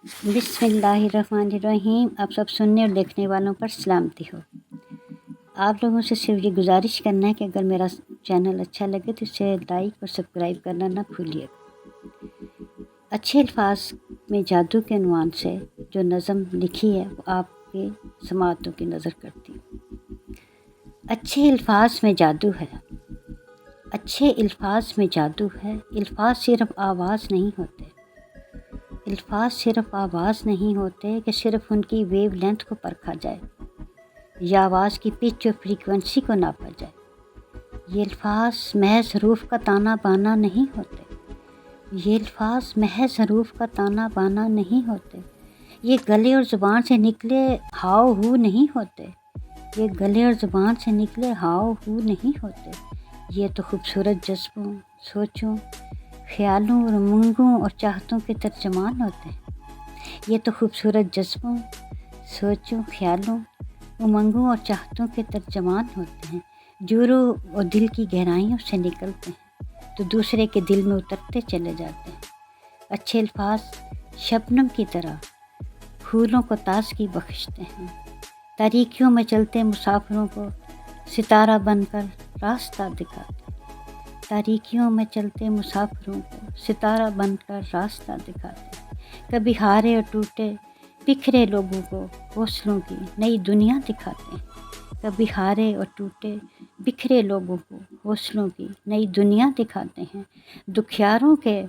बिस्मिल्लाहिर्रहमानिर्रहीम। आप सब सुनने और देखने वालों पर सलामती हो। आप लोगों से सिर्फ ये गुजारिश करना है कि अगर मेरा चैनल अच्छा लगे तो इसे लाइक और सब्सक्राइब करना ना भूलिए। अच्छे अल्फाज में जादू के उन्वान से जो नज़म लिखी है वो आपके समातों की नज़र करती हूँ। अच्छे अल्फाज में जादू है, अच्छे अल्फाज में जादू है। अल्फाज सिर्फ आवाज़ नहीं होते, अल्फाज सिर्फ आवाज़ नहीं होते कि सिर्फ उनकी वेव लेंथ को परखा जाए या आवाज़ की पिच और फ्रीक्वेंसी को नापा जाए। ये अल्फाज महज हरूफ का ताना बाना नहीं होते, ये अल्फाज महज हरूफ का ताना बाना नहीं होते। ये गले और ज़ुबान से निकले हाव हू नहीं होते, ये गले और ज़ुबान से निकले हाव हू नहीं होते। ये तो खूबसूरत जज्बों, सोचों, ख्यालों और उमंगों और चाहतों के तर्जमान होते हैं। ये तो खूबसूरत जज्बों, सोचों, ख्यालों, उमंगों और चाहतों के तर्जमान होते हैं, जो रूह और दिल की गहराइयों से निकलते हैं तो दूसरे के दिल में उतरते चले जाते हैं। अच्छे अल्फाज शबनम की तरह फूलों को ताज़गी बख्शते हैं, तारीकियों में चलते मुसाफिरों को सितारा बनकर रास्ता दिखाते हैं, तारीकियों में चलते मुसाफिरों को सितारा बनकर रास्ता दिखाते हैं। कभी हारे और टूटे बिखरे लोगों को हौसलों की नई दुनिया दिखाते हैं, कभी हारे और टूटे बिखरे लोगों को हौसलों की नई दुनिया दिखाते हैं। दुखियारों के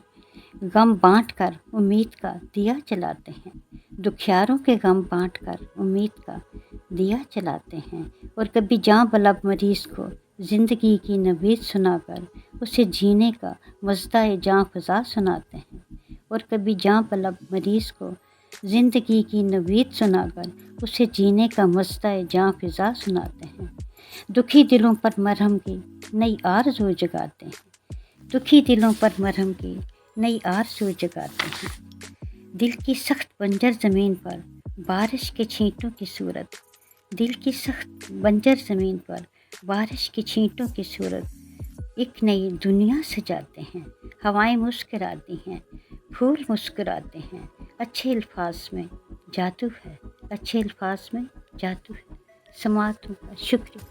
गम बांटकर उम्मीद का दिया जलाते हैं, दुखियारों के गम बांटकर उम्मीद का दिया जलाते हैं। और कभी जाँ बलब मरीज़ को ज़िंदगी की नवीद सुनाकर उसे जीने का मज़दा जाँ फ़ज़ा सुनाते हैं, और कभी जाँ बलब मरीज़ को ज़िंदगी की नवीद सुनाकर उसे जीने का मज़दा जाँ फ़ज़ा सुनाते हैं। दुखी दिलों पर मरहम की नई आरज़ू जगाते हैं, दुखी दिलों पर मरहम की नई आरज़ू जगाते हैं। दिल की सख्त बंजर ज़मीन पर बारिश के छींटों की सूरत, दिल की सख्त बंजर ज़मीन पर बारिश की छींटों की सूरत एक नई दुनिया सजाते हैं। हवाएं मुस्कुराती हैं, फूल मुस्कुराते हैं। अच्छे अल्फाज में जादू है, अच्छे अल्फाज में जादू है। समातों का शुक्रिया।